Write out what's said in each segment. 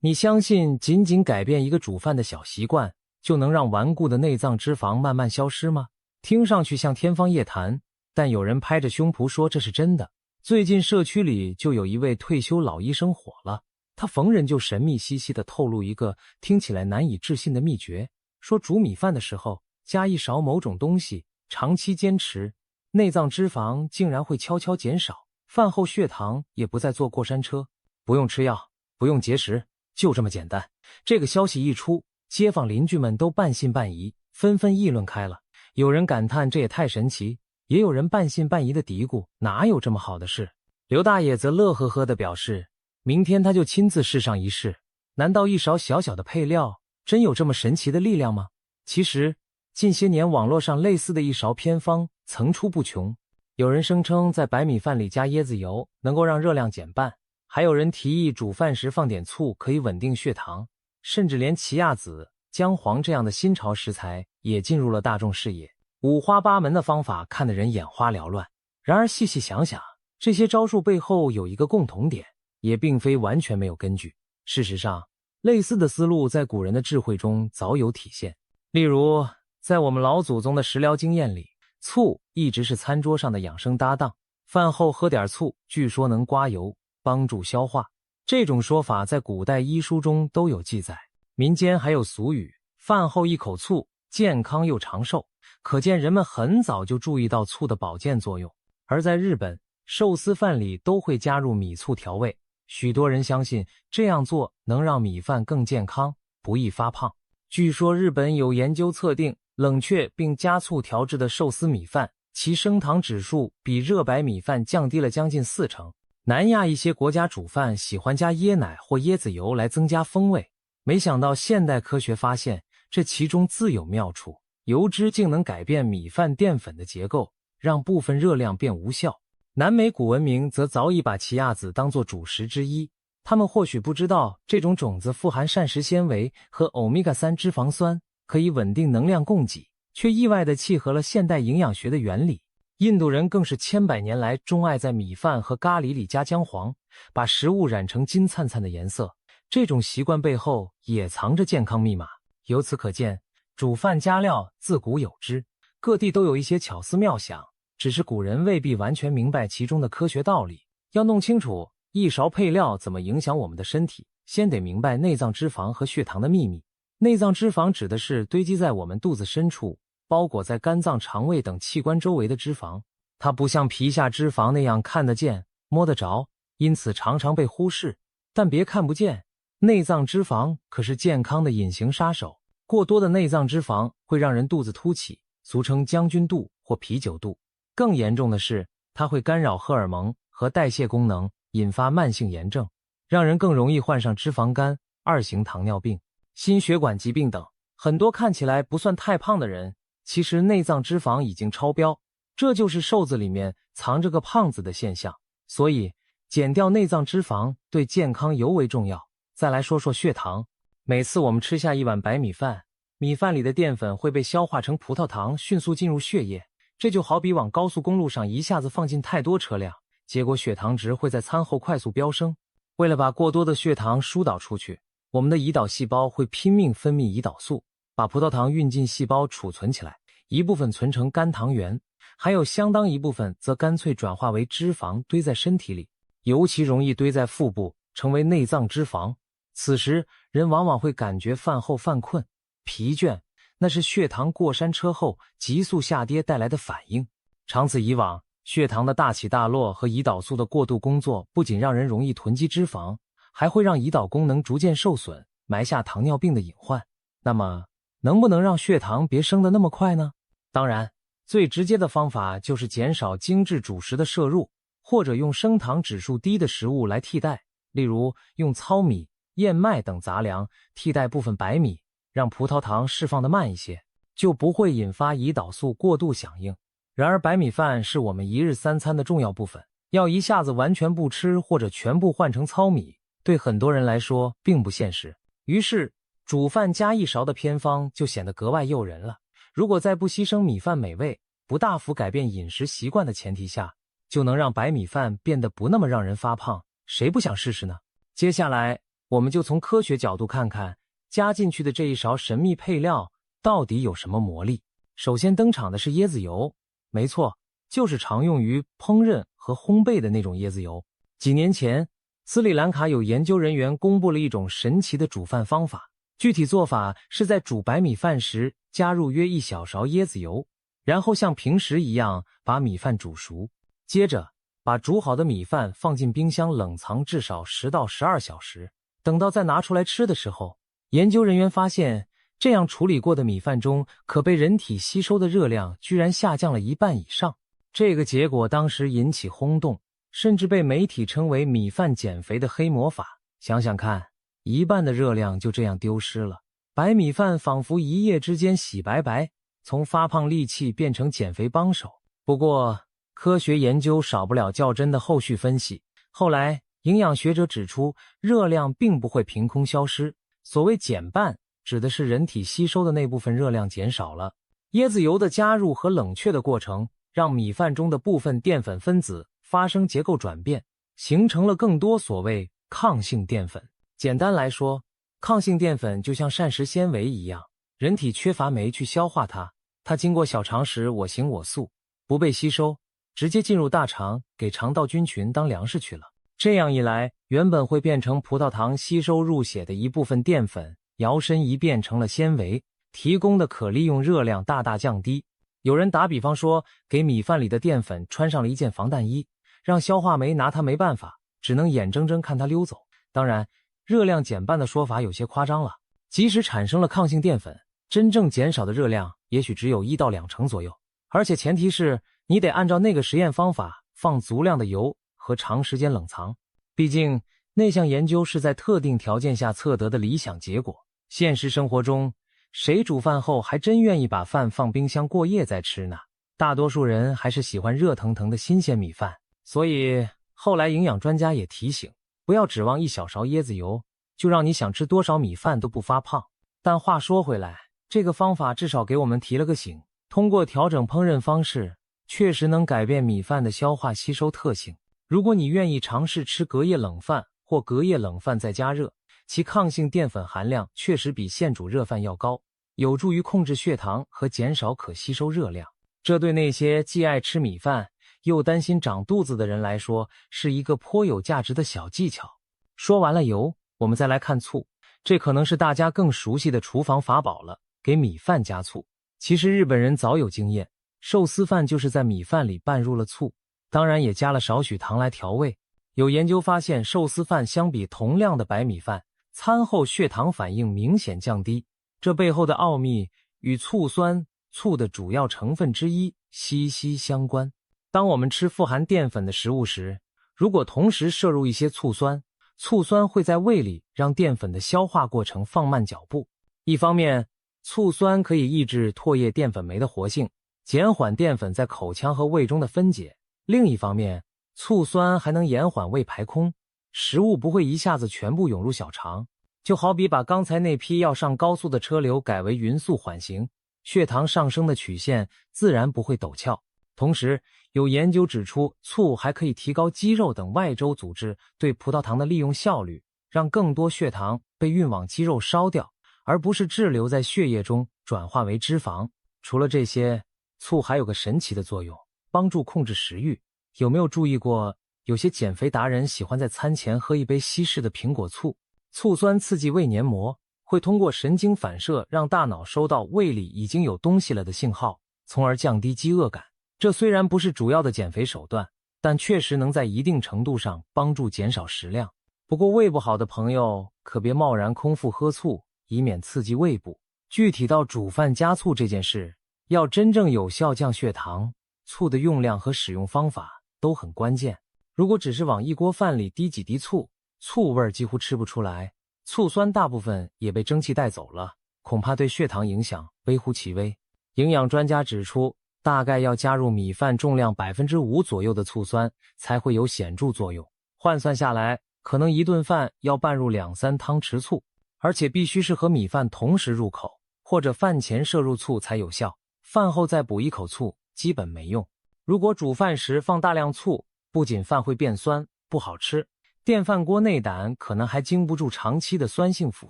你相信仅仅改变一个煮饭的小习惯，就能让顽固的内脏脂肪慢慢消失吗？听上去像天方夜谭，但有人拍着胸脯说这是真的。最近社区里就有一位退休老医生火了，他逢人就神秘兮兮地透露一个听起来难以置信的秘诀，说煮米饭的时候加一勺某种东西，长期坚持，内脏脂肪竟然会悄悄减少，饭后血糖也不再坐过山车，不用吃药，不用节食，就这么简单。这个消息一出，街坊邻居们都半信半疑，纷纷议论开了。有人感叹这也太神奇，也有人半信半疑的嘀咕，哪有这么好的事？刘大爷则乐呵呵地表示，明天他就亲自试上一试。难道一勺小小的配料真有这么神奇的力量吗？其实近些年网络上类似的一勺偏方层出不穷，有人声称在白米饭里加椰子油能够让热量减半，还有人提议煮饭时放点醋可以稳定血糖，甚至连奇亚籽、姜黄这样的新潮食材也进入了大众视野。五花八门的方法看得人眼花缭乱。然而细细想想，这些招数背后有一个共同点，也并非完全没有根据。事实上，类似的思路在古人的智慧中早有体现。例如，在我们老祖宗的食疗经验里，醋一直是餐桌上的养生搭档。饭后喝点醋，据说能刮油，帮助消化。这种说法在古代医书中都有记载。民间还有俗语，饭后一口醋，健康又长寿。可见人们很早就注意到醋的保健作用。而在日本，寿司饭里都会加入米醋调味，许多人相信这样做能让米饭更健康，不易发胖。据说日本有研究测定，冷却并加醋调制的寿司米饭，其升糖指数比热白米饭降低了将近40%。南亚一些国家煮饭喜欢加椰奶或椰子油来增加风味，没想到现代科学发现这其中自有妙处，油脂竟能改变米饭淀粉的结构，让部分热量变无效。南美古文明则早已把奇亚籽当作主食之一，他们或许不知道这种种子富含膳食纤维和欧米伽3脂肪酸，可以稳定能量供给，却意外地契合了现代营养学的原理。印度人更是千百年来钟爱在米饭和咖喱里加姜黄，把食物染成金灿灿的颜色。这种习惯背后也藏着健康密码。由此可见，煮饭加料自古有之，各地都有一些巧思妙想，只是古人未必完全明白其中的科学道理。要弄清楚一勺配料怎么影响我们的身体，先得明白内脏脂肪和血糖的秘密。内脏脂肪指的是堆积在我们肚子深处，包裹在肝脏、肠胃等器官周围的脂肪。它不像皮下脂肪那样看得见、摸得着，因此常常被忽视。但别看不见，内脏脂肪可是健康的隐形杀手。过多的内脏脂肪会让人肚子凸起，俗称将军肚或啤酒肚。更严重的是，它会干扰荷尔蒙和代谢功能，引发慢性炎症，让人更容易患上脂肪肝、2型糖尿病、心血管疾病等。很多看起来不算太胖的人，其实内脏脂肪已经超标，这就是瘦子里面藏着个胖子的现象。所以减掉内脏脂肪对健康尤为重要。再来说说血糖。每次我们吃下一碗白米饭，米饭里的淀粉会被消化成葡萄糖，迅速进入血液。这就好比往高速公路上一下子放进太多车辆，结果血糖值会在餐后快速飙升。为了把过多的血糖疏导出去，我们的胰岛细胞会拼命分泌胰岛素，把葡萄糖运进细胞储存起来，一部分存成肝糖原，还有相当一部分则干脆转化为脂肪堆在身体里，尤其容易堆在腹部，成为内脏脂肪。此时人往往会感觉饭后犯困、疲倦，那是血糖过山车后急速下跌带来的反应。长此以往，血糖的大起大落和胰岛素的过度工作不仅让人容易囤积脂肪，还会让胰岛功能逐渐受损，埋下糖尿病的隐患。那么能不能让血糖别升得那么快呢？当然，最直接的方法就是减少精致主食的摄入，或者用升糖指数低的食物来替代，例如用糙米、燕麦等杂粮替代部分白米，让葡萄糖释放的慢一些，就不会引发胰岛素过度响应。然而白米饭是我们一日3餐的重要部分，要一下子完全不吃或者全部换成糙米，对很多人来说并不现实。于是煮饭加一勺的偏方就显得格外诱人了。如果在不牺牲米饭美味、不大幅改变饮食习惯的前提下，就能让白米饭变得不那么让人发胖，谁不想试试呢？接下来我们就从科学角度看看加进去的这一勺神秘配料到底有什么魔力。首先登场的是椰子油，没错，就是常用于烹饪和烘焙的那种椰子油。几年前，斯里兰卡有研究人员公布了一种神奇的煮饭方法，具体做法是在煮白米饭时加入约1小勺椰子油，然后像平时一样把米饭煮熟，接着把煮好的米饭放进冰箱冷藏至少10到12小时，等到再拿出来吃的时候，研究人员发现这样处理过的米饭中可被人体吸收的热量居然下降了1半以上。这个结果当时引起轰动，甚至被媒体称为米饭减肥的黑魔法。想想看，1半的热量就这样丢失了，白米饭仿佛一夜之间洗白白，从发胖利器变成减肥帮手。不过科学研究少不了较真的后续分析，后来营养学者指出，热量并不会凭空消失，所谓减半指的是人体吸收的那部分热量减少了。椰子油的加入和冷却的过程让米饭中的部分淀粉分子发生结构转变，形成了更多所谓抗性淀粉。简单来说，抗性淀粉就像膳食纤维一样，人体缺乏酶去消化它，它经过小肠时我行我素，不被吸收，直接进入大肠，给肠道菌群当粮食去了。这样一来，原本会变成葡萄糖吸收入血的一部分淀粉，摇身一变成了纤维，提供的可利用热量大大降低。有人打比方说，给米饭里的淀粉穿上了一件防弹衣，让消化酶拿它没办法，只能眼睁睁看它溜走。当然，热量减半的说法有些夸张了，即使产生了抗性淀粉，真正减少的热量也许只有1到2成左右，而且前提是你得按照那个实验方法放足量的油和长时间冷藏。毕竟那项研究是在特定条件下测得的理想结果，现实生活中谁煮饭后还真愿意把饭放冰箱过夜再吃呢？大多数人还是喜欢热腾腾的新鲜米饭。所以后来营养专家也提醒，不要指望1小勺椰子油就让你想吃多少米饭都不发胖。但话说回来，这个方法至少给我们提了个醒，通过调整烹饪方式，确实能改变米饭的消化吸收特性。如果你愿意尝试吃隔夜冷饭或隔夜冷饭再加热，其抗性淀粉含量确实比现煮热饭要高，有助于控制血糖和减少可吸收热量。这对那些既爱吃米饭又担心长肚子的人来说，是一个颇有价值的小技巧。说完了油，我们再来看醋，这可能是大家更熟悉的厨房法宝了，给米饭加醋。其实日本人早有经验，寿司饭就是在米饭里拌入了醋，当然也加了少许糖来调味。有研究发现，寿司饭相比同量的白米饭，餐后血糖反应明显降低，这背后的奥秘与醋酸，醋的主要成分之一，息息相关。当我们吃富含淀粉的食物时，如果同时摄入一些醋酸，醋酸会在胃里让淀粉的消化过程放慢脚步。一方面，醋酸可以抑制唾液淀粉酶的活性，减缓淀粉在口腔和胃中的分解；另一方面，醋酸还能延缓胃排空，食物不会一下子全部涌入小肠，就好比把刚才那批要上高速的车流改为匀速缓行，血糖上升的曲线自然不会陡峭。同时，有研究指出，醋还可以提高肌肉等外周组织对葡萄糖的利用效率，让更多血糖被运往肌肉烧掉，而不是滞留在血液中转化为脂肪。除了这些，醋还有个神奇的作用，帮助控制食欲。有没有注意过，有些减肥达人喜欢在餐前喝一杯稀释的苹果醋？醋酸刺激胃黏膜，会通过神经反射让大脑收到胃里已经有东西了的信号，从而降低饥饿感。这虽然不是主要的减肥手段，但确实能在一定程度上帮助减少食量。不过胃不好的朋友可别贸然空腹喝醋，以免刺激胃部。具体到煮饭加醋这件事，要真正有效降血糖，醋的用量和使用方法都很关键。如果只是往一锅饭里滴几滴醋，醋味几乎吃不出来，醋酸大部分也被蒸汽带走了，恐怕对血糖影响微乎其微。营养专家指出，大概要加入米饭重量 5% 左右的醋酸才会有显著作用。换算下来，可能一顿饭要拌入2-3汤匙醋，而且必须是和米饭同时入口，或者饭前摄入醋才有效，饭后再补一口醋基本没用。如果煮饭时放大量醋，不仅饭会变酸不好吃，电饭锅内胆可能还经不住长期的酸性腐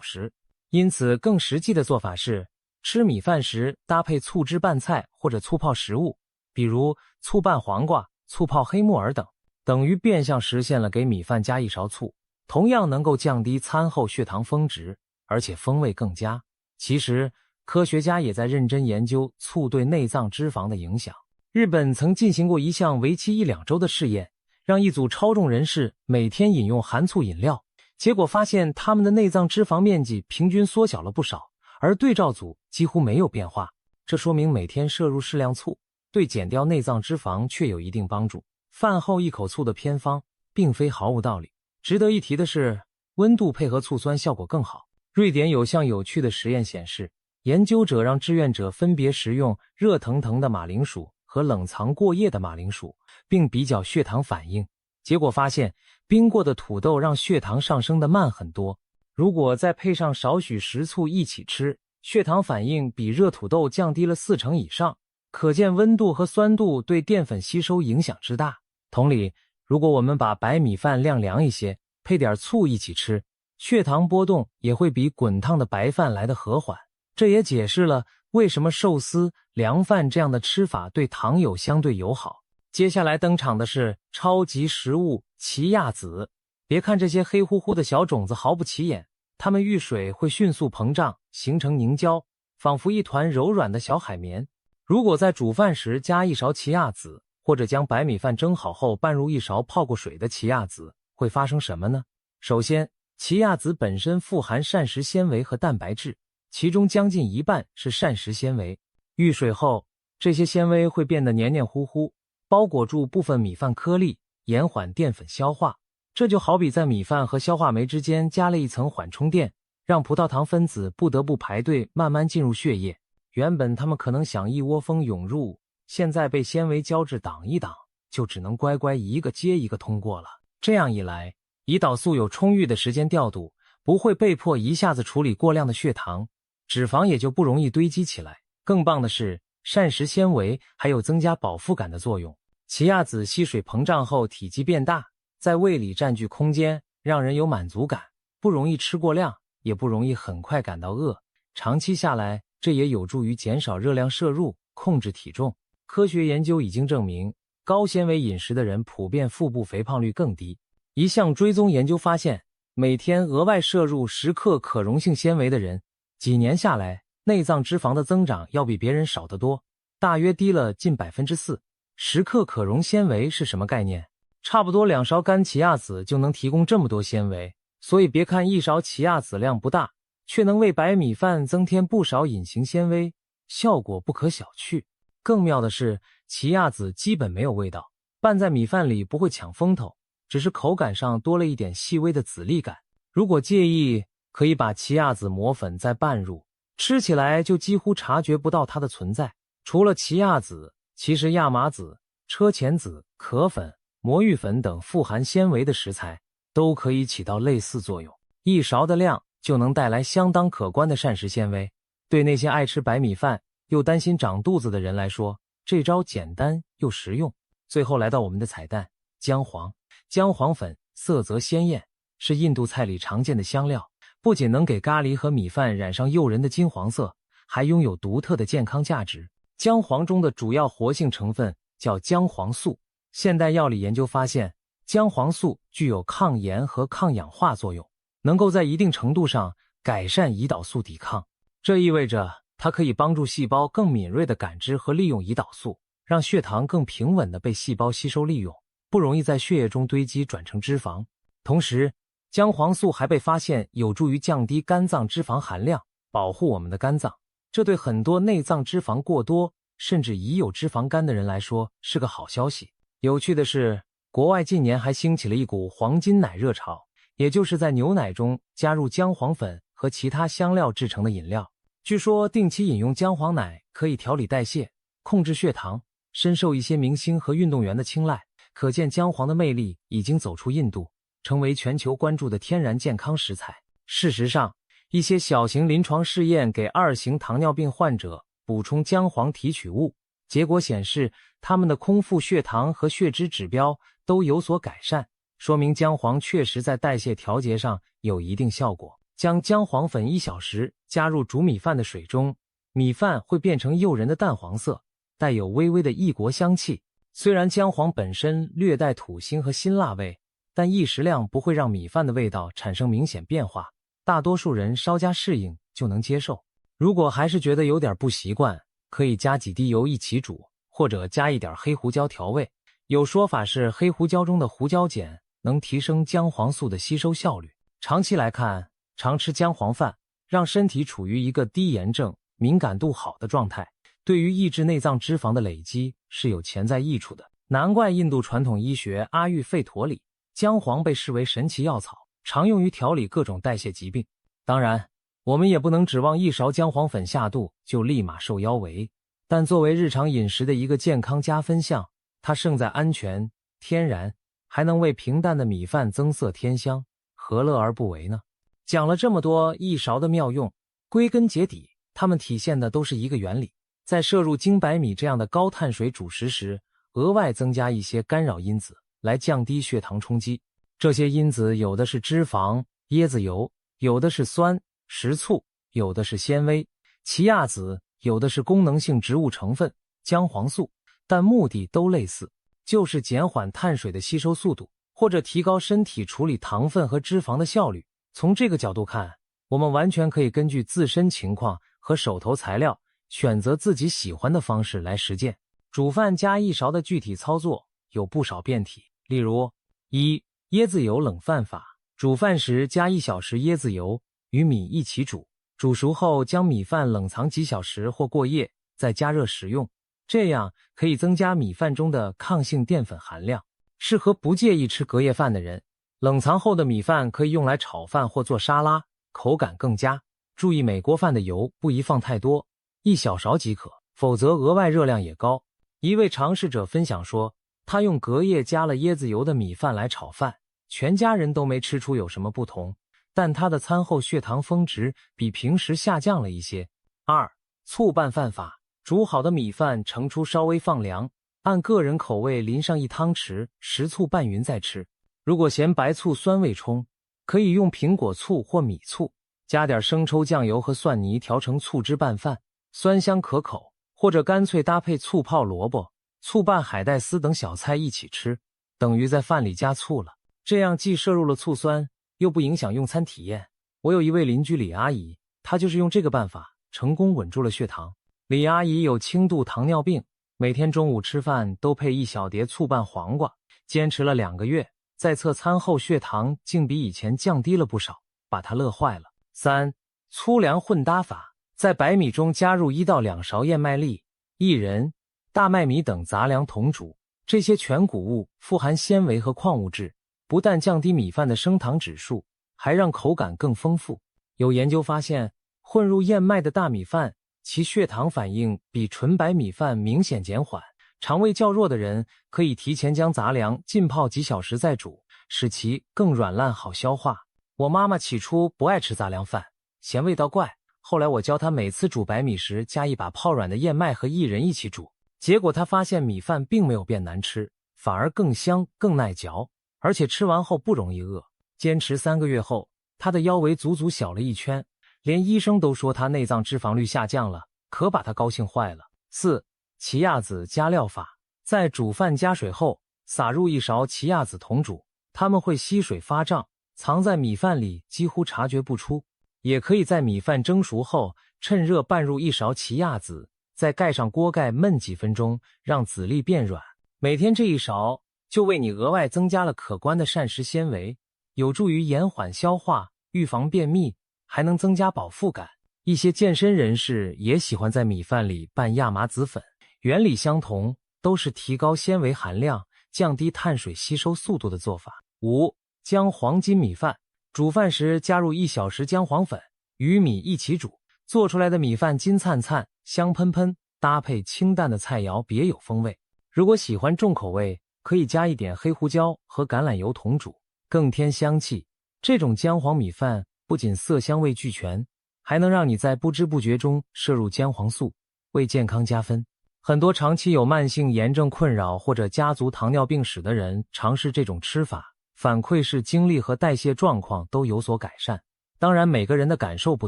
蚀，因此更实际的做法是，吃米饭时搭配醋汁拌菜或者醋泡食物，比如醋拌黄瓜、醋泡黑木耳等，等于变相实现了给米饭加一勺醋，同样能够降低餐后血糖峰值，而且风味更佳。其实，科学家也在认真研究醋对内脏脂肪的影响。日本曾进行过一项为期1-2周的试验，让一组超重人士每天饮用含醋饮料，结果发现他们的内脏脂肪面积平均缩小了不少，而对照组几乎没有变化。这说明每天摄入适量醋，对减掉内脏脂肪确有一定帮助。饭后一口醋的偏方并非毫无道理。值得一提的是，温度配合醋酸效果更好。瑞典有项有趣的实验显示，研究者让志愿者分别食用热腾腾的马铃薯和冷藏过夜的马铃薯，并比较血糖反应。结果发现，冰过的土豆让血糖上升得慢很多，如果再配上少许食醋一起吃，血糖反应比热土豆降低了40%以上。可见温度和酸度对淀粉吸收影响之大。同理，如果我们把白米饭晾凉一些，配点醋一起吃，血糖波动也会比滚烫的白饭来得和缓。这也解释了为什么寿司、凉饭这样的吃法对糖友相对友好。接下来登场的是超级食物奇亚籽。别看这些黑乎乎的小种子毫不起眼，它们遇水会迅速膨胀，形成凝胶，仿佛一团柔软的小海绵。如果在煮饭时加一勺奇亚籽，或者将白米饭蒸好后拌入一勺泡过水的奇亚籽，会发生什么呢？首先，奇亚籽本身富含膳食纤维和蛋白质，其中将近一半是膳食纤维。遇水后，这些纤维会变得黏黏糊糊，包裹住部分米饭颗粒，延缓淀粉消化。这就好比在米饭和消化酶之间加了一层缓冲垫，让葡萄糖分子不得不排队慢慢进入血液。原本它们可能想一窝蜂涌入，现在被纤维胶质挡一挡，就只能乖乖一个接一个通过了。这样一来，胰岛素有充裕的时间调度，不会被迫一下子处理过量的血糖，脂肪也就不容易堆积起来。更棒的是，膳食纤维还有增加饱腹感的作用。奇亚籽吸水膨胀后体积变大，在胃里占据空间，让人有满足感，不容易吃过量，也不容易很快感到饿。长期下来，这也有助于减少热量摄入，控制体重。科学研究已经证明，高纤维饮食的人普遍腹部肥胖率更低。一项追踪研究发现，每天额外摄入10克可溶性纤维的人，几年下来，内脏脂肪的增长要比别人少得多，大约低了近 4%。10克可溶纤维是什么概念？差不多2勺干奇亚籽就能提供这么多纤维，所以别看一勺奇亚籽量不大，却能为白米饭增添不少隐形纤维，效果不可小觑。更妙的是，奇亚籽基本没有味道，拌在米饭里不会抢风头，只是口感上多了一点细微的籽粒感。如果介意，可以把奇亚籽磨粉再拌入，吃起来就几乎察觉不到它的存在。除了奇亚籽，其实亚麻籽、车前子、壳粉、魔芋粉等富含纤维的食材都可以起到类似作用，一勺的量就能带来相当可观的膳食纤维。对那些爱吃白米饭又担心长肚子的人来说，这招简单又实用。最后来到我们的彩蛋，姜黄。姜黄粉色泽鲜艳，是印度菜里常见的香料，不仅能给咖喱和米饭染上诱人的金黄色，还拥有独特的健康价值。姜黄中的主要活性成分叫姜黄素。现代药理研究发现，姜黄素具有抗炎和抗氧化作用，能够在一定程度上改善胰岛素抵抗。这意味着它可以帮助细胞更敏锐地感知和利用胰岛素，让血糖更平稳地被细胞吸收利用，不容易在血液中堆积转成脂肪。同时，姜黄素还被发现有助于降低肝脏脂肪含量，保护我们的肝脏。这对很多内脏脂肪过多甚至已有脂肪肝的人来说是个好消息。有趣的是，国外近年还兴起了一股黄金奶热潮，也就是在牛奶中加入姜黄粉和其他香料制成的饮料。据说定期饮用姜黄奶可以调理代谢，控制血糖，深受一些明星和运动员的青睐。可见姜黄的魅力已经走出印度，成为全球关注的天然健康食材。事实上，一些小型临床试验给2型糖尿病患者补充姜黄提取物，结果显示他们的空腹血糖和血脂指标都有所改善，说明姜黄确实在代谢调节上有一定效果。将姜黄粉1小时加入煮米饭的水中，米饭会变成诱人的淡黄色，带有微微的异国香气。虽然姜黄本身略带土腥和辛辣味，但一食量不会让米饭的味道产生明显变化，大多数人稍加适应就能接受。如果还是觉得有点不习惯，可以加几滴油一起煮，或者加一点黑胡椒调味。有说法是黑胡椒中的胡椒碱能提升姜黄素的吸收效率。长期来看，常吃姜黄饭，让身体处于一个低炎症、敏感度好的状态，对于抑制内脏脂肪的累积是有潜在益处的。难怪印度传统医学阿育吠陀里，姜黄被视为神奇药草，常用于调理各种代谢疾病。当然，我们也不能指望一勺姜黄粉下肚就立马瘦腰围，但作为日常饮食的一个健康加分项，它胜在安全、天然，还能为平淡的米饭增色添香，何乐而不为呢？讲了这么多一勺的妙用，归根结底，它们体现的都是一个原理，在摄入精白米这样的高碳水主食时，额外增加一些干扰因子，来降低血糖冲击。这些因子有的是脂肪、椰子油，有的是酸、食醋，有的是纤维、奇亚籽，有的是功能性植物成分、姜黄素，但目的都类似，就是减缓碳水的吸收速度，或者提高身体处理糖分和脂肪的效率。从这个角度看，我们完全可以根据自身情况和手头材料，选择自己喜欢的方式来实践。煮饭加一勺的具体操作有不少变体，例如1. 椰子油冷饭法。煮饭时加1小时椰子油，与米一起煮，煮熟后将米饭冷藏几小时或过夜，再加热食用，这样可以增加米饭中的抗性淀粉含量，适合不介意吃隔夜饭的人。冷藏后的米饭可以用来炒饭或做沙拉，口感更佳。注意美锅饭的油不宜放太多，1小勺即可，否则额外热量也高。一位尝试者分享说，他用隔夜加了椰子油的米饭来炒饭，全家人都没吃出有什么不同，但他的餐后血糖峰值比平时下降了一些。2. 醋拌饭法。煮好的米饭盛出稍微放凉，按个人口味淋上1汤匙食醋拌匀再吃。如果嫌白醋酸味冲，可以用苹果醋或米醋，加点生抽、酱油和蒜泥调成醋汁拌饭，酸香可口。或者干脆搭配醋泡萝卜、醋拌海带丝等小菜一起吃，等于在饭里加醋了。这样既摄入了醋酸，又不影响用餐体验。我有一位邻居李阿姨，她就是用这个办法成功稳住了血糖。李阿姨有轻度糖尿病，每天中午吃饭都配1小碟醋拌黄瓜，坚持了2个月，在测餐后血糖竟比以前降低了不少，把她乐坏了。3. 粗粮混搭法。在白米中加入1到2勺燕麦粒、薏仁、大麦米等杂粮同煮，这些全谷物富含纤维和矿物质，不但降低米饭的升糖指数，还让口感更丰富。有研究发现，混入燕麦的大米饭，其血糖反应比纯白米饭明显减缓。肠胃较弱的人可以提前将杂粮浸泡几小时再煮，使其更软烂好消化。我妈妈起初不爱吃杂粮饭，嫌味道怪。后来我教他每次煮白米时加一把泡软的燕麦和薏仁一起煮，结果他发现米饭并没有变难吃，反而更香更耐嚼，而且吃完后不容易饿。坚持3个月后，他的腰围足足小了1圈，连医生都说他内脏脂肪率下降了，可把他高兴坏了。4. 奇亚籽加料法。在煮饭加水后，撒入1勺奇亚籽同煮，它们会吸水发胀，藏在米饭里几乎察觉不出。也可以在米饭蒸熟后，趁热拌入1勺奇亚籽，再盖上锅盖焖几分钟，让籽粒变软。每天这1勺，就为你额外增加了可观的膳食纤维，有助于延缓消化，预防便秘，还能增加饱腹感。一些健身人士也喜欢在米饭里拌亚麻籽粉，原理相同，都是提高纤维含量，降低碳水吸收速度的做法。5. 姜黄金米饭。煮饭时加入1小时姜黄粉，与米一起煮，做出来的米饭金灿灿、香喷喷，搭配清淡的菜肴别有风味。如果喜欢重口味，可以加一点黑胡椒和橄榄油同煮，更添香气。这种姜黄米饭不仅色香味俱全，还能让你在不知不觉中摄入姜黄素，为健康加分。很多长期有慢性炎症困扰或者家族糖尿病史的人尝试这种吃法，反馈是精力和代谢状况都有所改善。当然每个人的感受不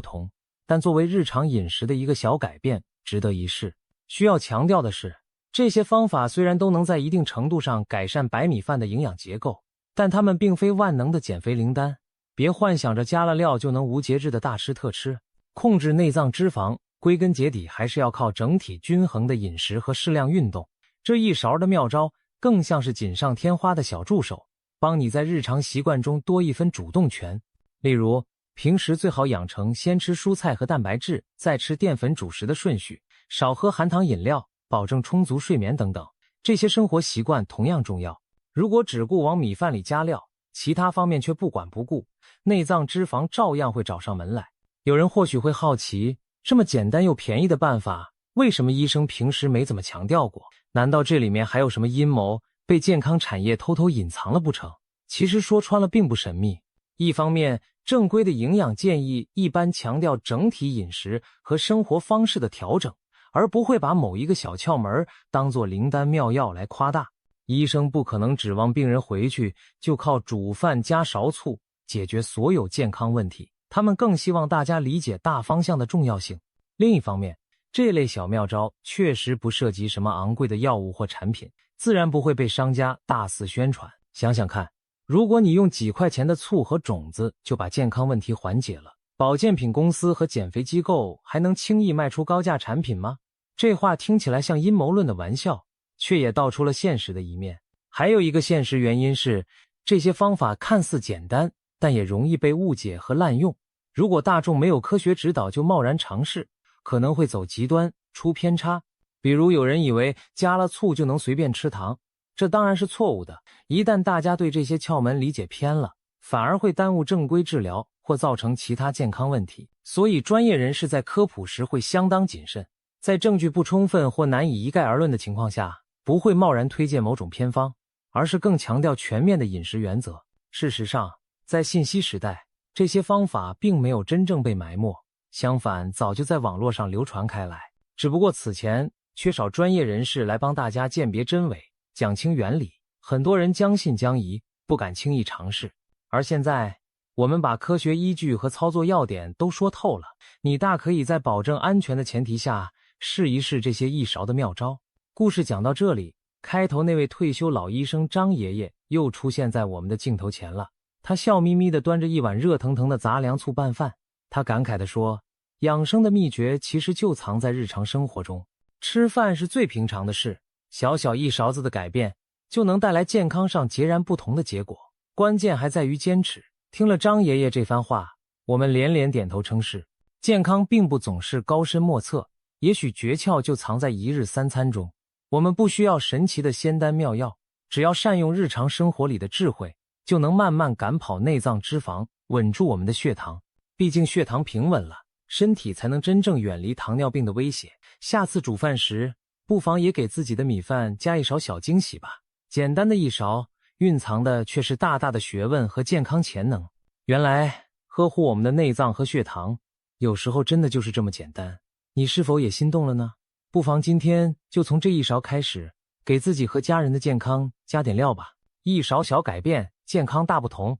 同，但作为日常饮食的一个小改变，值得一试。需要强调的是，这些方法虽然都能在一定程度上改善白米饭的营养结构，但它们并非万能的减肥灵丹。别幻想着加了料就能无节制的大吃特吃。控制内脏脂肪，归根结底还是要靠整体均衡的饮食和适量运动。这一勺的妙招更像是锦上添花的小助手，帮你在日常习惯中多一分主动权。例如，平时最好养成先吃蔬菜和蛋白质，再吃淀粉主食的顺序，少喝含糖饮料，保证充足睡眠等等。这些生活习惯同样重要。如果只顾往米饭里加料，其他方面却不管不顾，内脏脂肪照样会找上门来。有人或许会好奇，这么简单又便宜的办法，为什么医生平时没怎么强调过？难道这里面还有什么阴谋，被健康产业偷偷隐藏了不成？其实说穿了并不神秘。一方面，正规的营养建议一般强调整体饮食和生活方式的调整，而不会把某一个小窍门当作灵丹妙药来夸大。医生不可能指望病人回去就靠煮饭加勺醋解决所有健康问题，他们更希望大家理解大方向的重要性。另一方面，这类小妙招确实不涉及什么昂贵的药物或产品，自然不会被商家大肆宣传。想想看，如果你用几块钱的醋和种子就把健康问题缓解了，保健品公司和减肥机构还能轻易卖出高价产品吗？这话听起来像阴谋论的玩笑，却也道出了现实的一面。还有一个现实原因是，这些方法看似简单，但也容易被误解和滥用。如果大众没有科学指导就贸然尝试，可能会走极端，出偏差。比如有人以为加了醋就能随便吃糖，这当然是错误的。一旦大家对这些窍门理解偏了，反而会耽误正规治疗或造成其他健康问题。所以专业人士在科普时会相当谨慎，在证据不充分或难以一概而论的情况下，不会贸然推荐某种偏方，而是更强调全面的饮食原则。事实上，在信息时代，这些方法并没有真正被埋没，相反，早就在网络上流传开来。只不过此前缺少专业人士来帮大家鉴别真伪，讲清原理，很多人将信将疑，不敢轻易尝试。而现在，我们把科学依据和操作要点都说透了，你大可以在保证安全的前提下试一试这些一勺的妙招。故事讲到这里，开头那位退休老医生张爷爷又出现在我们的镜头前了。他笑眯眯地端着一碗热腾腾的杂粮醋拌饭，他感慨地说，养生的秘诀其实就藏在日常生活中。吃饭是最平常的事，小小一勺子的改变就能带来健康上截然不同的结果，关键还在于坚持。听了张爷爷这番话，我们连连点头称是。健康并不总是高深莫测，也许诀窍就藏在一日三餐中。我们不需要神奇的仙丹妙药，只要善用日常生活里的智慧，就能慢慢赶跑内脏脂肪，稳住我们的血糖。毕竟血糖平稳了，身体才能真正远离糖尿病的威胁。下次煮饭时，不妨也给自己的米饭加一勺小惊喜吧。简单的一勺，蕴藏的却是大大的学问和健康潜能。原来，呵护我们的内脏和血糖，有时候真的就是这么简单。你是否也心动了呢？不妨今天就从这一勺开始，给自己和家人的健康加点料吧。一勺小改变，健康大不同。